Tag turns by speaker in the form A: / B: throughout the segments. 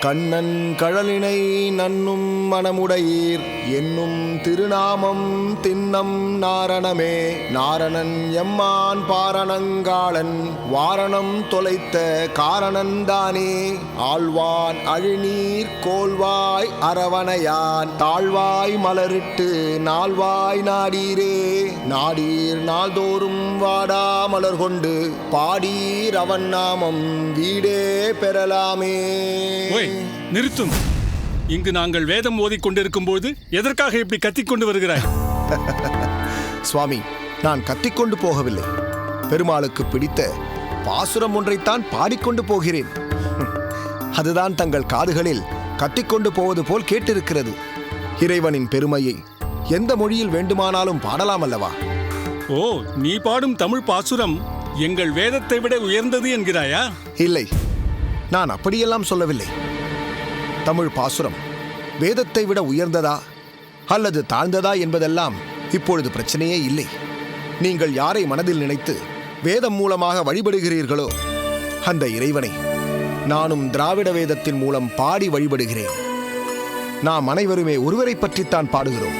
A: கண்ணன் கழலினை நன்னும் மனமுடையீர் என்னும் திருநாமம் தின்னம் நாரணமே. நாரணன் எம்மான் பாரணங்காளன் வாரணம் தொலைத்த காரணந்தானே. ஆழ்வான் அழிநீர் கோல்வாய் அரவணையான் தாழ்வாய் மலரிட்டு நால்வாய் நாடீரே. நாடீர் நாள்தோறும் வாடா மலர் கொண்டு பாடீர் அவன் நாமம் வீடே பெறலாமே.
B: நிறுத்தும். இங்கு நாங்கள் வேதம் ஓதிக் கொண்டிருக்கும் போது எதற்காக இப்படி கத்திக்கொண்டு வருகிறாய்?
A: சுவாமி, நான் கத்திக்கொண்டு போகவில்லை. பெருமாளுக்கு பிடித்த பாசுரம் ஒன்றைத்தான் பாடிக்கொண்டு போகிறேன். அதுதான் தங்கள் காதுகளில் கத்திக்கொண்டு போவது போல் கேட்டிருக்கிறது. இறைவனின் பெருமையை எந்த மொழியில் வேண்டுமானாலும் பாடலாம் அல்லவா?
B: ஓ, நீ பாடும் தமிழ் பாசுரம் எங்கள் வேதத்தை விட உயர்ந்தது என்கிறாயா?
A: இல்லை, நான் அப்படியெல்லாம் சொல்லவில்லை. தமிழ் பாசுரம் வேதத்தை விட உயர்ந்ததா அல்லது தாழ்ந்ததா என்பதெல்லாம் இப்பொழுது பிரச்சனையே இல்லை. நீங்கள் யாரை மனதில் நினைத்து வேதம் மூலமாக வழிபடுகிறீர்களோ அந்த இறைவனை நானும் திராவிட வேதத்தின் மூலம் பாடி வழிபடுகிறேன். நாம் அனைவருமே ஒருவரை பற்றித்தான் பாடுகிறோம்.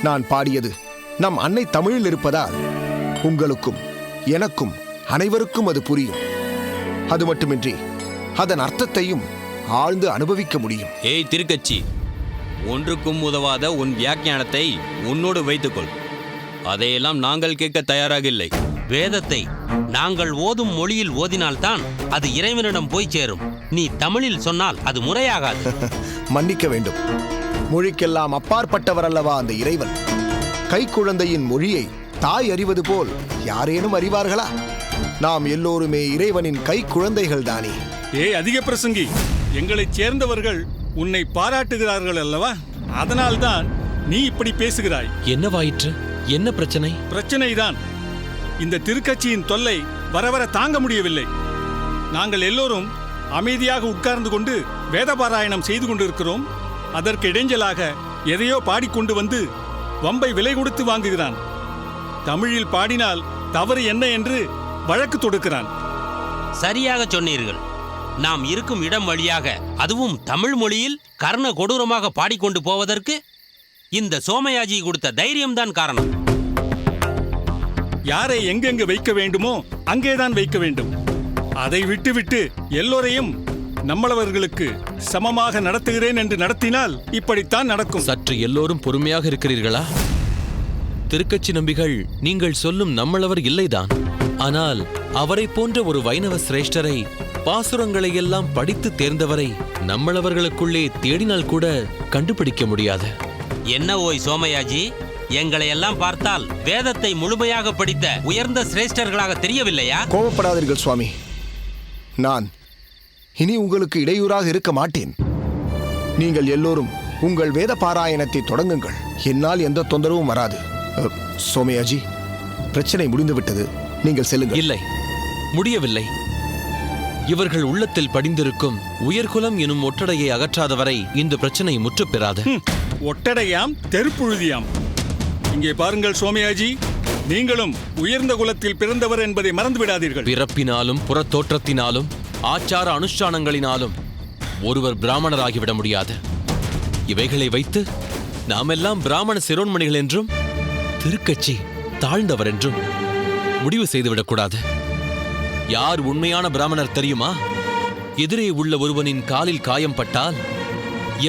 A: நான் பாடியது நம் அன்னை தமிழில் இருப்பதால் உங்களுக்கும் எனக்கும் அனைவருக்கும் அது புரியும். அது மட்டுமின்றி அதன் அர்த்தத்தையும் ஆழ்ந்து அனுபவிக்க முடியும்.
C: ஏய் திருக்கச்சி, ஒன்றுக்கும் உதவாத உன் வியாக்கியானத்தை உன்னோடு வைத்துக்கொள். அதையெல்லாம் நாங்கள் கேட்க தயாராக இல்லை.
D: வேதத்தை நாங்கள் ஓதும் மொழியில் ஓதினால்தான் அது இறைவனிடம் போய் சேரும். நீ தமிழில் சொன்னால் அது முறையாகாது.
A: மன்னிக்க வேண்டும். மொழிக்கெல்லாம் அப்பாற்பட்டவர் அல்லவா அந்த இறைவன். கைக்குழந்தையின் மொழியை தாய் அறிவது போல் யாரேனும் அறிவார்களா? நாம் எல்லோருமே இறைவனின் கை குழந்தைகள் தானே.
B: ஏய் அதிக பிரசங்கி, எங்களைச் சேர்ந்தவர்கள் உன்னை பாராட்டுகிறார்கள் அல்லவா? அதனால்தான் நீ இப்படி பேசுகிறாய்.
E: என்னவாயிற்று? என்ன பிரச்சனை?
B: பிரச்சனைதான். இந்த திருக்கட்சியின் தொல்லை வர வர தாங்க முடியவில்லை. நாங்கள் எல்லோரும் அமைதியாக உட்கார்ந்து கொண்டு வேதபாராயணம் செய்து கொண்டிருக்கிறோம். அதற்கு இடைஞ்சலாக எதையோ பாடிக்கொண்டு வந்து வம்பை விலை கொடுத்து வாங்குகிறான். தமிழில் பாடினால் தவறு என்ன என்று வழக்கு தொடுக்கிறான்.
D: சரியாக சொன்னீர்கள். நாம் இருக்கும் இடம் வழியாக, அதுவும் தமிழ் மொழியில் கர்ண கொடூரமாக பாடிக்கொண்டு போவதற்கு இந்த சோமயாஜி கொடுத்த தைரியம்தான் காரணம்.
B: யாரை எங்கெங்கு வைக்க வேண்டுமோ அங்கேதான் வைக்க வேண்டும். அதை விட்டுவிட்டு எல்லோரையும் நம்மளவர்களுக்கு சமமாக நடத்துகிறேன் என்று நடத்தினால் இப்படித்தான் நடக்கும்.
E: சற்று எல்லோரும் பொறுமையாக இருக்கிறீர்களா? திருக்கச்சி நம்பிகள் நீங்கள் சொல்லும் நம்மளவர் இல்லைதான். ஆனால் அவரை போன்ற ஒரு வைணவ சிரேஷ்டரை, பாசுரங்களை எல்லாம் படித்து தேர்ந்தவரை நம்மளவர்களுக்குள்ளே தேடினால் கூட கண்டுபிடிக்க முடியாது.
D: என்ன ஓய் சோமயாஜி, எங்களை எல்லாம் பார்த்தால் வேதத்தை முழுமையாக படித்த உயர்ந்த சிரேஷ்டர்களாக தெரியவில்லையா?
A: கோபப்படாதீர்கள் சுவாமி. நான் இனி உங்களுக்கு இடையூறாக இருக்க மாட்டேன். நீங்கள் எல்லோரும் உங்கள் வேத பாராயணத்தை தொடங்குங்கள். என்னால் எந்த தொந்தரவும் வராது. சோமயாஜி, பிரச்சனை முடிந்துவிட்டது. நீங்கள் செல்லுங்கள்.
E: இல்லை, முடியவில்லை. இவர்கள் உள்ளத்தில் படிந்திருக்கும் உயர்குலம் எனும் ஒட்டடையை அகற்றாதவரை இந்த பிரச்சனை முற்றுப்பெறாது.
B: ஒட்டடையாம் தெருப்புழுதியாம். இங்கே பாருங்கள் சோமயாஜி, நீங்களும் உயர்ந்த குலத்தில் பிறந்தவர் என்பதை மறந்து விடாதீர்கள்.
E: பிறப்பினாலும் புறத்தோற்றத்தினாலும் ஆச்சார அனுஷ்டானங்களினாலும் ஒருவர் பிராமணராகிவிட முடியாது. இவைகளை வைத்து நாமெல்லாம் பிராமண சிரோன்மணிகள் என்றும் திருக்கட்சி தாழ்ந்தவர் என்றும் முடிவு செய்துவிடக்கூடாது. யார் உண்மையான பிராமணர் தெரியுமா? எதிரே உள்ள ஒருவனின் காலில் காயம் பட்டால்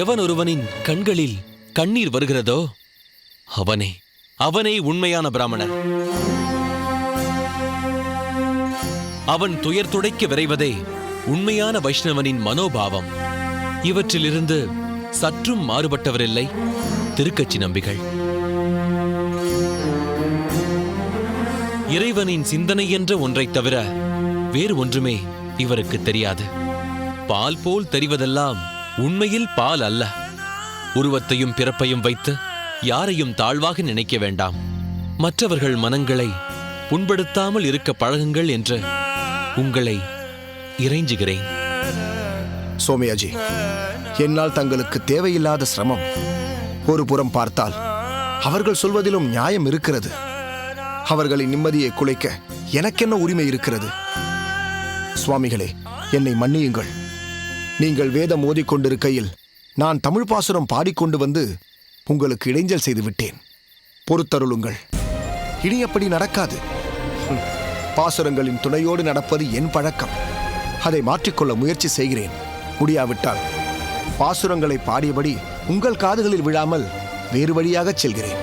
E: எவன் ஒருவனின் கண்களில் கண்ணீர் வருகிறதோ அவனே உண்மையான பிராமணர். அவன் துயர் துடைக்க விரைவதே உண்மையான வைஷ்ணவனின் மனோபாவம். இவற்றிலிருந்து சற்றும் மாறுபட்டவரில்லை திருக்கச்சி நம்பிகள். இறைவனின் சிந்தனை என்ற ஒன்றைத் தவிர வேறு ஒன்றுமே இவருக்கு தெரியாது. பால் போல் தெரிவதெல்லாம் உண்மையில் பால் அல்ல. உருவத்தையும் பிறப்பையும் வைத்து யாரையும் தாழ்வாக நினைக்க வேண்டாம். மற்றவர்கள் மனங்களை புண்படுத்தாமல் இருக்க பழகுங்கள் என்று உங்களை இறைஞ்சுகிறேன்.
A: சோமயாஜி, என்னால் தங்களுக்கு தேவையில்லாத சிரமம். ஒரு புறம் பார்த்தால் அவர்கள் சொல்வதிலும் நியாயம் இருக்கிறது. அவர்களின் நிம்மதியை குலைக்க எனக்கென்ன உரிமை இருக்கிறது? சுவாமிகளே, என்னை மன்னியுங்கள். நீங்கள் வேதம் ஓதிக்கொண்டிருக்கையில் நான் தமிழ் பாசுரம் பாடிக்கொண்டு வந்து உங்களுக்கு இடைஞ்சல் செய்து விட்டேன். பொறுத்தருளுங்கள். இனி அப்படி நடக்காது. பாசுரங்களின் துணையோடு நடப்பது என் பழக்கம். அதை மாற்றிக்கொள்ள முயற்சி செய்கிறேன். முடியாவிட்டால் பாசுரங்களை பாடியபடி உங்கள் காதுகளில் விழாமல் வேறு வழியாகச் செல்கிறேன்.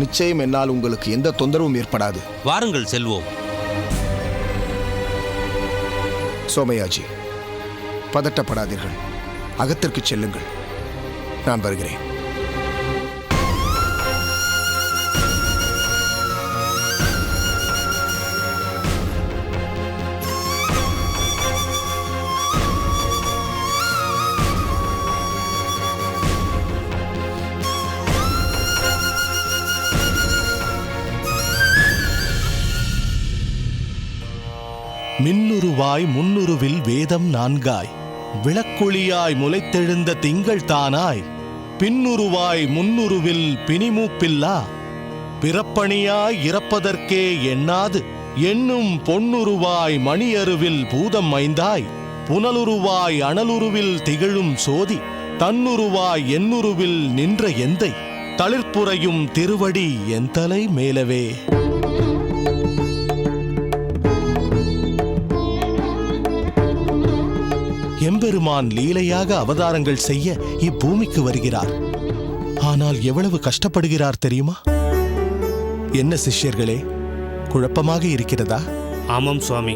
A: நிச்சயம் என்னால் உங்களுக்கு எந்த தொந்தரவும் ஏற்படாது.
D: வாருங்கள் செல்வோம்.
A: சோமயாஜி, பதட்டப்படாதீர்கள். அகத்திற்கு செல்லுங்கள். நான் வருகிறேன்.
F: மின்னுருவாய் முன்னுருவில் வேதம் நான்காய், விளக்குழியாய் முளைத்தெழுந்த திங்கள் தானாய், பின்னுருவாய் முன்னுருவில் பிணிமூப்பில்லா, பிறப்பணியாய் இறப்பதற்கே எண்ணாது எண்ணும் பொன்னுருவாய் மணியருவில் பூதம் ஐந்தாய், புனலுருவாய் அனலுருவில் திகழும் சோதி, தன்னுருவாய் என்னுருவில் நின்ற எந்தை, தளிர்ப்புறையும் திருவடி என் தலை மேலவே. எம்பெருமான் லீலையாக அவதாரங்கள் செய்ய இப்பூமிக்கு வருகிறார். ஆனால் எவ்வளவு கஷ்டப்படுகிறார் தெரியுமா? என்ன சிஷ்யர்களே, குழப்பமாக இருக்கிறதா?
G: ஆமாம் சுவாமி.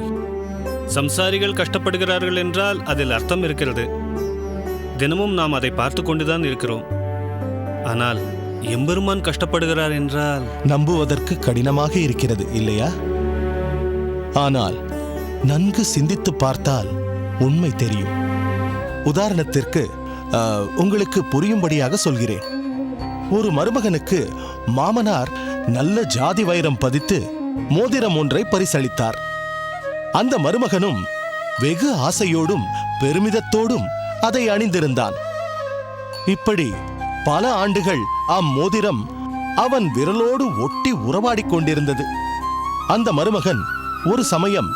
G: சம்சாரிகள் கஷ்டப்படுகிறார்கள் என்றால் அதில் அர்த்தம் இருக்கிறது. தினமும் நாம் அதை பார்த்து கொண்டுதான் இருக்கிறோம். ஆனால் எம்பெருமான் கஷ்டப்படுகிறார் என்றால்
F: நம்புவதற்கு கடினமாக இருக்கிறது இல்லையா? ஆனால் நன்கு சிந்தித்து பார்த்தால் உண்மை தெரியும். உதாரணத்திற்கு உங்களுக்கு புரியும்படியாக சொல்கிறேன். ஒரு மருமகனுக்கு மாமனார் நல்ல ஜாதி வைரம் பதித்து மோதிரம் ஒன்றை பரிசளித்தார். அந்த மருமகனும் வெகு ஆசையோடும் பெருமிதத்தோடும் அதை அணிந்திருந்தான். இப்படி பல ஆண்டுகள் அம்மோதிரம் அவன் விரலோடு ஒட்டி உறவாடிக் கொண்டிருந்தது. அந்த மருமகன் ஒரு சமயம்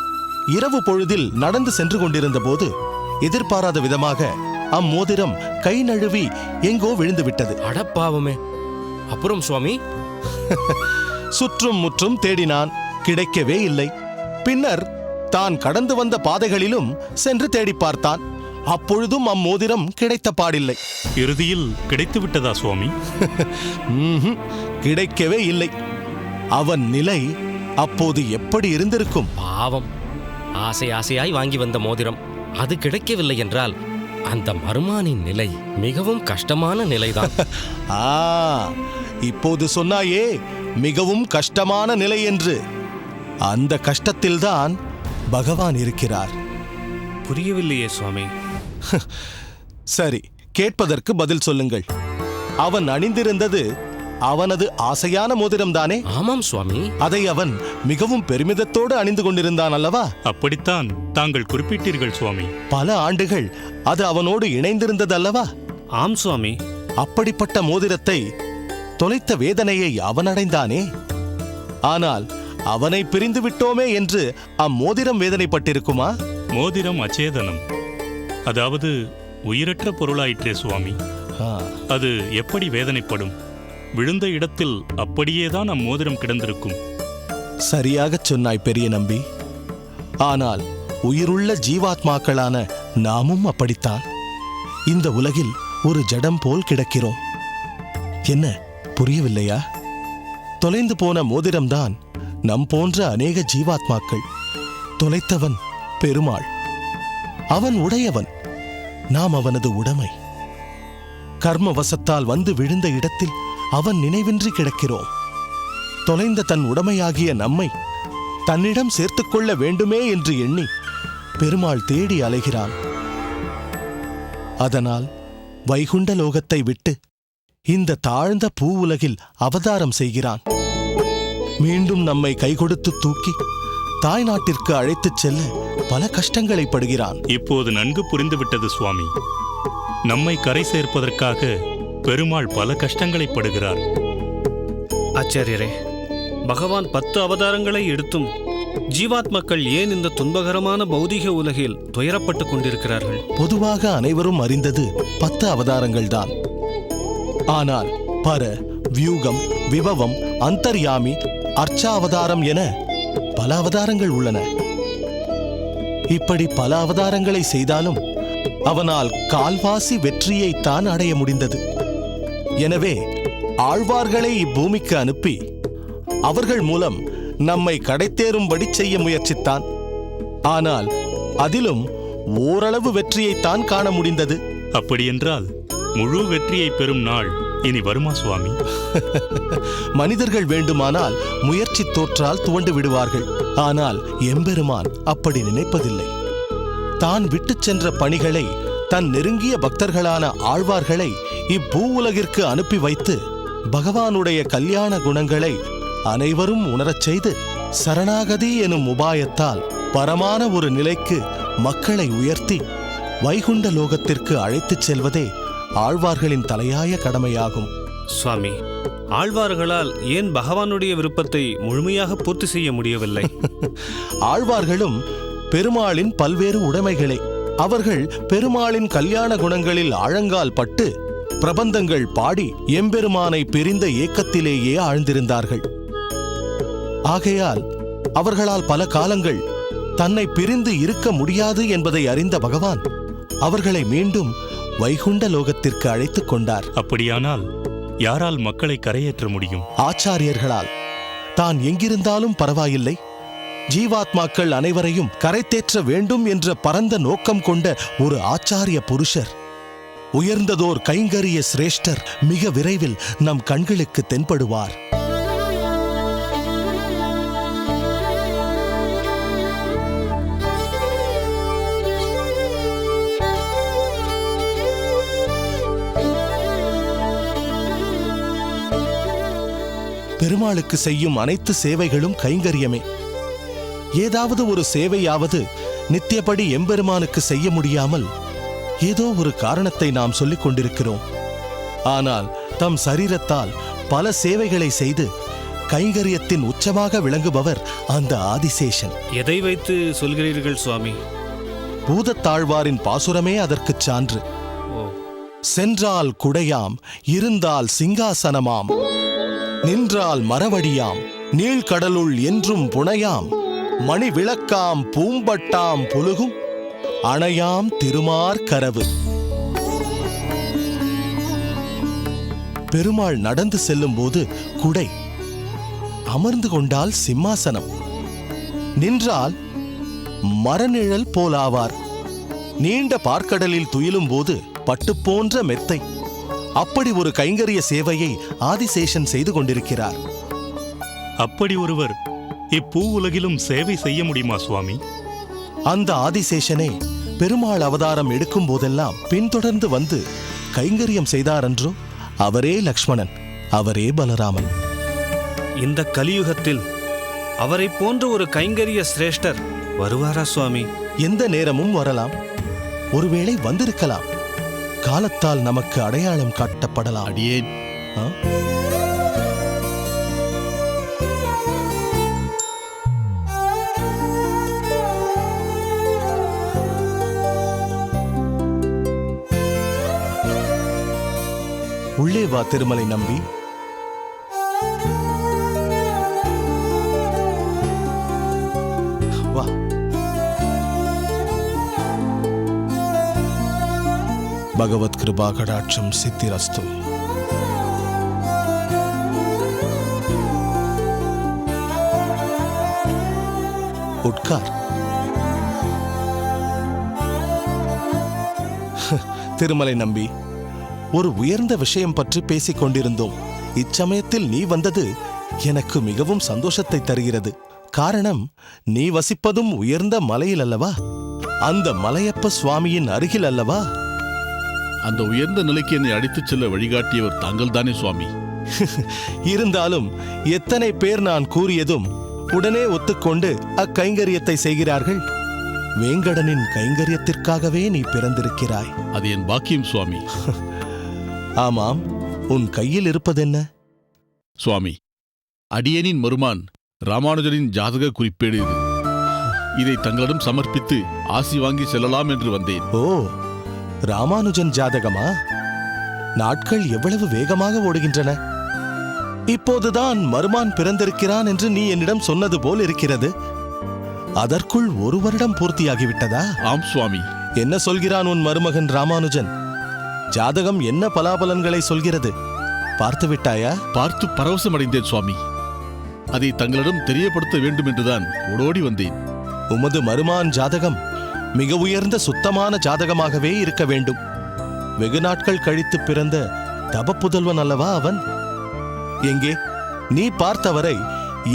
F: இரவு பொழுதில் நடந்து சென்று கொண்டிருந்த போது எதிர்பாராத விதமாக அம்மோதிரம் கை நழுவி எங்கோ விழுந்து விட்டது.
H: அடப்பாவமே! அப்புறம் சுவாமி?
F: சுற்றும் முற்றும் தேடினான், கிடைக்கவே இல்லை. பின்னர் தான் கடந்து வந்த பாதைகளிலும் சென்று தேடி பார்த்தான். அப்பொழுதும் அம்மோதிரம் கிடைத்த பாடில்லை.
B: இறுதியில் கிடைத்து விட்டதா சுவாமி?
F: கிடைக்கவே இல்லை. அவன் நிலை அப்போது எப்படி இருந்திருக்கும்?
H: பாவம், ஆசை ஆசையாய் வாங்கி வந்த மோதிரம் அது கிடைக்கவில்லை என்றால் அந்த மருமானின் நிலை மிகவும் கஷ்டமான நிலைதான்.
F: இப்போது சொன்னாயே மிகவும் கஷ்டமான நிலை என்று. அந்த கஷ்டத்தில்தான் பகவான் இருக்கிறார்.
G: புரியவில்லையே சுவாமி.
F: சரி, கேட்பதற்கு பதில் சொல்லுங்கள். அவன் அணிந்திருந்தது அவனது ஆசையான மோதிரம் தானே?
H: ஆமாம் சுவாமி.
F: அதை அவன் மிகவும் பெருமிதத்தோடு அணிந்து கொண்டிருந்தான் அல்லவா?
B: அப்படித்தான் தாங்கள் குறிப்பிட்டீர்கள் சுவாமி.
F: பல ஆண்டுகள் அது அவனோடு இணைந்திருந்தது அல்லவா?
G: ஆம் சுவாமி.
F: அப்படிப்பட்ட மோதிரத்தை தொலைத்த வேதனையை அவன் அடைந்தானே. ஆனால் அவனை பிரிந்து விட்டோமே என்று அம்மோதிரம் வேதனைப்பட்டிருக்குமா?
B: மோதிரம் அச்சேதனம், அதாவது உயிரற்ற பொருளாயிற்றே சுவாமி. அது எப்படி வேதனைப்படும்? விழுந்த இடத்தில் அப்படியேதான் அம்மோதிரம் கிடந்திருக்கும்.
F: சரியாகச் சொன்னாய் பெரிய நம்பி. ஆனால் உயிருள்ள ஜீவாத்மாக்களான நாமும் அப்படித்தான். இந்த உலகில் ஒரு ஜடம் போல் கிடக்கிறோம். என்ன புரியவில்லையா? தொலைந்து போன மோதிரம்தான் நம் போன்ற அநேக ஜீவாத்மாக்கள். தொலைத்தவன் பெருமாள். அவன் உடையவன், நாம் அவனது உடைமை. கர்மவசத்தால் வந்து விழுந்த இடத்தில் அவன் நினைவின்றி கிடக்கிறோம். தொலைந்த தன் உடைமையாகிய நம்மை தன்னிடம் சேர்த்துக்கொள்ள வேண்டுமே என்று எண்ணி பெருமாள் தேடி அலைகிறான். அதனால் வைகுண்ட லோகத்தை விட்டு இந்த தாழ்ந்த பூ உலகில் அவதாரம் செய்கிறான். மீண்டும் நம்மை கைகொடுத்து தூக்கி தாய் நாட்டிற்கு அழைத்துச் செல்ல பல கஷ்டங்களை படுகிறான்.
B: இப்போது நன்கு புரிந்துவிட்டது சுவாமி. நம்மை கரை சேர்ப்பதற்காக பெருமாள் பல கஷ்டங்களை படுகிறார்.
G: ஆச்சாரியரே, பகவான் 10 அவதாரங்களை எடுத்தும் ஜீவாத்மக்கள் ஏன் இந்த துன்பகரமான பௌதிக உலகில் துயரப்பட்டு கொண்டிருக்கிறார்கள்?
F: பொதுவாக அனைவரும் அறிந்தது 10 அவதாரங்கள்தான். ஆனால் பர, வியூகம், விபவம், அந்தர்யாமி, அர்ச்சாவதாரம் என பல அவதாரங்கள் உள்ளன. இப்படி பல அவதாரங்களை செய்தாலும் அவனால் கால்வாசி வெற்றியைத்தான் அடைய முடிந்தது. எனவே ஆழ்வார்களை இப்பூமிக்கு அனுப்பி அவர்கள் மூலம் நம்மை கடைத்தேறும்படி செய்ய முயற்சித்தான். ஆனால் அதிலும் ஓரளவு வெற்றியைத்தான் காண முடிந்தது.
I: அப்படியென்றால் முழு வெற்றியை பெறும் நாள் இனி வருமா சுவாமி?
F: மனிதர்கள் வேண்டுமானால் முயற்சி தோற்றால் துவண்டு விடுவார்கள். ஆனால் எம்பெருமான் அப்படி நினைப்பதில்லை. தான் விட்டுச் சென்ற பணிகளை, தன் நெருங்கிய பக்தர்களான ஆழ்வார்களை இப்பூ உலகிற்கு அனுப்பி வைத்து பகவானுடைய கல்யாண குணங்களை அனைவரும் உணரச் செய்து சரணாகதி எனும் உபாயத்தால் பரமான ஒரு நிலைக்கு மக்களை உயர்த்தி வைகுண்ட லோகத்திற்கு அழைத்துச் செல்வதே ஆழ்வார்களின் தலையாய கடமையாகும்.
G: சுவாமி, ஆழ்வார்களால் ஏன் பகவானுடைய விருப்பத்தை முழுமையாக பூர்த்தி செய்ய முடியவில்லை?
F: ஆழ்வார்களும் பெருமாளின் பல்வேறு உடைமைகளே. அவர்கள் பெருமாளின் கல்யாண குணங்களில் ஆழங்கால் பட்டு பிரபந்தங்கள் பாடி எம்பெருமானை பிரிந்த ஏக்கத்திலேயே ஆழ்ந்திருந்தார்கள். ஆகையால் அவர்களால் பல காலங்கள் தன்னை பிரிந்து இருக்க முடியாது என்பதை அறிந்த பகவான் அவர்களை மீண்டும் வைகுண்ட லோகத்திற்கு அழைத்துக் கொண்டார்.
I: அப்படியானால் யாரால் மக்களை கரையேற்ற முடியும்?
F: ஆச்சாரியர்களால். தான் எங்கிருந்தாலும் பரவாயில்லை, ஜீவாத்மாக்கள் அனைவரையும் கரைத்தேற்ற வேண்டும் என்ற பரந்த நோக்கம் கொண்ட ஒரு ஆச்சாரிய புருஷர், உயர்ந்ததோர் கைங்கரிய சிரேஷ்டர் மிக விரைவில் நம் கண்களுக்கு தென்படுவார். பெருமாளுக்கு செய்யும் அனைத்து சேவைகளும் கைங்கரியமே. ஏதாவது ஒரு சேவையாவது நித்தியப்படி எம்பெருமானுக்கு செய்ய முடியாமல் ஏதோ ஒரு காரணத்தை நாம் சொல்லிக் கொண்டிருக்கிறோம். ஆனால் தம் சரீரத்தால் பல சேவைகளை செய்து கைங்கரியத்தின் உச்சமாக விளங்குபவர் அந்த ஆதிசேஷன்.
G: எதை வைத்து சொல்கிறீர்கள் சுவாமி?
F: பூதத்தாழ்வாரின் பாசுரமே அதற்குச் சான்று. சென்றால் குடையாம், இருந்தால் சிங்காசனமாம், நின்றால் மரவடியாம், நீழ்கடலுள் என்றும் புனையாம், மணி விளக்காம் பூம்பட்டாம் புலுகும், அணையாம் திருமார் கரவு. பெருமாள் நடந்து செல்லும் போது குடை, அமர்ந்து கொண்டால் சிம்மாசனம், நின்றால் மரநிழல் போலாவார், நீண்ட பார்க்கடலில் துயிலும் போது பட்டு போன்ற மெத்தை. அப்படி ஒரு கைங்கரிய சேவையை ஆதிசேஷன் செய்து கொண்டிருக்கிறார்.
I: அப்படி ஒருவர் இப்பூ உலகிலும் சேவை செய்ய முடியுமா சுவாமி?
F: அந்த ஆதிசேஷனே பெருமாள் அவதாரம் எடுக்கும் போதெல்லாம் பின்தொடர்ந்து வந்து கைங்கரியம் செய்தாரன்றோ? அவரே லக்ஷ்மணன், அவரே பலராமன்.
G: இந்த கலியுகத்தில் அவரை போன்ற ஒரு கைங்கரிய சிரேஷ்டர் வருவாரா சுவாமி?
F: எந்த நேரமும் வரலாம், ஒருவேளை வந்திருக்கலாம். காலத்தால் நமக்கு அடையாளம் காட்டப்படலாம்.
J: அடியேன்
F: உள்ளே வா திருமலை நம்பி. வா. பகவத் கிருபா கடாட்சம் சித்திரஸ்து. உட்கார். திருமலை நம்பி, ஒரு உயர்ந்த விஷயம் பற்றி பேசிக் கொண்டிருந்தோம். இச்சமயத்தில் நீ வந்தது எனக்கு மிகவும் சந்தோஷத்தை தருகிறது. காரணம், நீ வசிப்பதும் உயர்ந்த மலையில் அல்லவா? அந்த மலையப்ப சுவாமியின் அருகில் அல்லவா?
J: அந்த உயர்ந்த நிலைக்கு என்னை அழைத்துச் செல்ல வழிகாட்டியவர் தாங்கள் தானே சுவாமி?
F: இருந்தாலும் எத்தனை பேர் நான் கூறியதும் உடனே ஒத்துக்கொண்டு அக்கைங்கரியத்தை செய்கிறார்கள். வேங்கடனின் கைங்கரியத்திற்காகவே நீ பிறந்திருக்கிறாய்.
J: அது என் பாக்கியம் சுவாமி.
F: ஆமாம், உன் கையில் இருப்பதென்ன?
J: சுவாமி, அடியேனின் மருமான் ராமானுஜரின் ஜாதக குறிப்பேடு இது. இதை தங்களிடம் சமர்ப்பித்து ஆசி வாங்கி செல்லலாம் என்று வந்தேன்.
F: ஓ, ராமானுஜன் ஜாதகமா? நாட்கள் எவ்வளவு வேகமாக ஓடுகின்றன. இப்போதுதான் மருமான் பிறந்திருக்கிறான் என்று நீ என்னிடம் சொன்னது போல் இருக்கிறது. அதற்குள் 1 வருடம் பூர்த்தியாகிவிட்டதா?
J: ஆம் சுவாமி.
F: என்ன சொல்கிறான் உன் மருமகன் ராமானுஜன்? ஜாதகம் என்ன பலாபலன்களை சொல்கிறது? பார்த்து விட்டாயா?
J: பார்த்து பரவசமடைந்தேன் சுவாமி. அதை தங்களிடம் தெரியப்படுத்த வேண்டும் என்றுதான் ஓடோடி வந்தேன்.
F: உமது மருமான் ஜாதகம் மிக உயர்ந்த சுத்தமான ஜாதகமாகவே இருக்க வேண்டும். வெகு நாட்கள் கழித்து பிறந்த தபப்புதல்வன் அல்லவா அவன்? எங்கே நீ பார்த்தவரை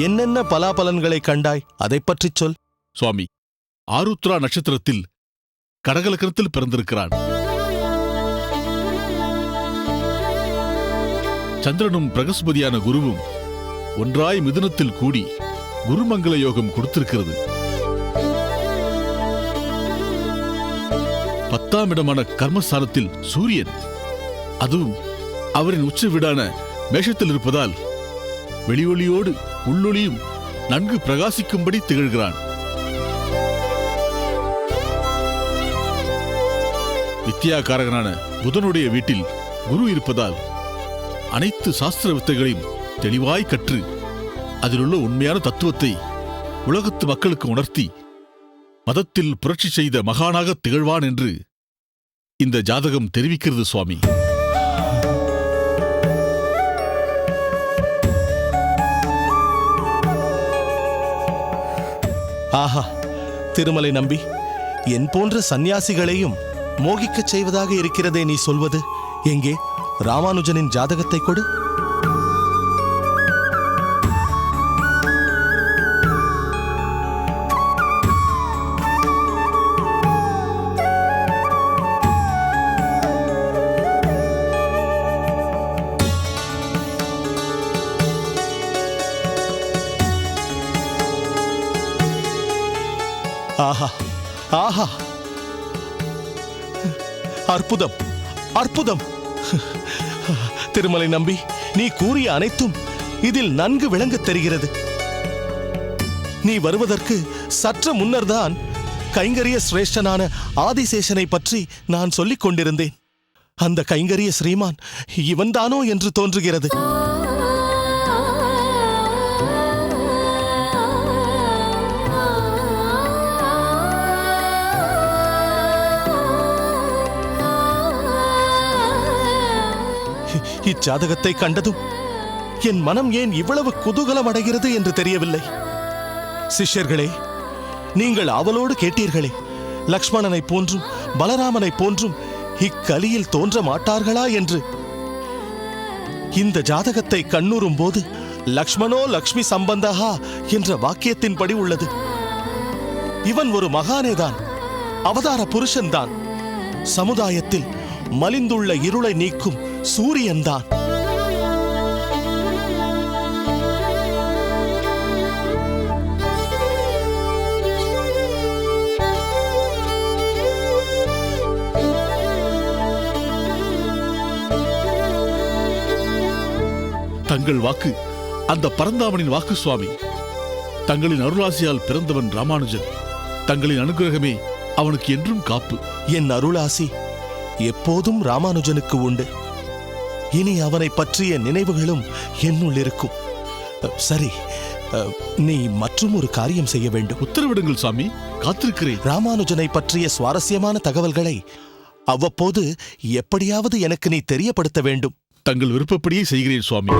F: என்னென்ன பலாபலன்களை கண்டாய்? அதை பற்றிச் சொல்.
J: சுவாமி, ஆருத்ரா நட்சத்திரத்தில் கடகலக்கணத்தில் பிறந்திருக்கிறான். சந்திரனும் பிரகஸ்பதியான குருவும் ஒன்றாய் மிதுனத்தில் கூடி குருமங்கள யோகம் கொடுத்திருக்கிறது. 10ஆம் இடமான கர்மஸ்தானத்தில் சூரியன், அதுவும் அவரின் உச்ச வீடான மேஷத்தில் இருப்பதால் வெளியொளியோடு உள்ளொளியும் நன்கு பிரகாசிக்கும்படி திகழ்கிறான். வித்யாகாரகனான புதனுடைய வீட்டில் குரு இருப்பதால் அனைத்து சாஸ்திர வித்தைகளையும் தெளிவாய் கற்று அதிலுள்ள உண்மையான தத்துவத்தை உலகத்து மக்களுக்கு உணர்த்தி மதத்தில் புரட்சி செய்த மகானாக திகழ்வான் என்று இந்த ஜாதகம் தெரிவிக்கிறது சுவாமி.
F: ஆஹா, திருமலை நம்பி, என் போன்ற சந்நியாசிகளையும் மோகிக்கச் செய்வதாக இருக்கிறதே நீ சொல்வது. எங்கே ராமானுஜனின் ஜாதகத்தை கொடு. ஆஹா ஆஹா, அற்புதம் அற்புதம்! திருமலை நம்பி, நீ கூறிய அனைத்தும் இதில் நன்கு விளங்கத் தெரிகிறது. நீ வருவதற்கு சற்று முன்னர்தான் கைங்கரிய சிரேஷ்டனான ஆதிசேஷனை பற்றி நான் சொல்லிக் கொண்டிருந்தேன். அந்த கைங்கரிய ஸ்ரீமான் இவன்தானோ என்று தோன்றுகிறது. இச்சாதகத்தை கண்டதும் என் மனம் ஏன் இவ்வளவு குதூகலம் அடைகிறது என்று தெரியவில்லை. சிஷ்யர்களே, நீங்கள் அவளோடு கேட்டீர்களே, லக்ஷ்மணனைப் போன்றும் பலராமனைப் போன்றும் இக்கலியில் தோன்ற மாட்டார்களா என்று. இந்த ஜாதகத்தை கண்ணுறும் போது லக்ஷ்மணோ லக்ஷ்மி சம்பந்தஹா என்ற வாக்கியத்தின்படி உள்ளது. இவன் ஒரு மகானேதான், அவதார புருஷன்தான், சமுதாயத்தில் மலிந்துள்ள இருளை நீக்கும் சூரியன்தான்.
J: தங்கள் வாக்கு அந்த பரந்தாமனின் வாக்கு சுவாமி. தங்களின் அருளாசியால் பிறந்தவன் ராமானுஜன். தங்களின் அனுகிரகமே அவனுக்கு என்றும் காப்பு.
F: என் அருளாசி எப்போதும் ராமானுஜனுக்கு உண்டு. இனி அவனை பற்றிய நினைவுகளும் என்னுள் இருக்கும். சரி, நீ மற்றும் ஒரு காரியம் செய்ய வேண்டும்.
J: உத்தரவிடுங்கள் சாமி, காத்திருக்கிறேன்.
F: ராமானுஜனை பற்றிய சுவாரஸ்யமான தகவல்களை அவ்வப்போது எப்படியாவது எனக்கு நீ தெரியப்படுத்த வேண்டும்.
J: தங்கள் விருப்பப்படியே செய்கிறேன் சுவாமி.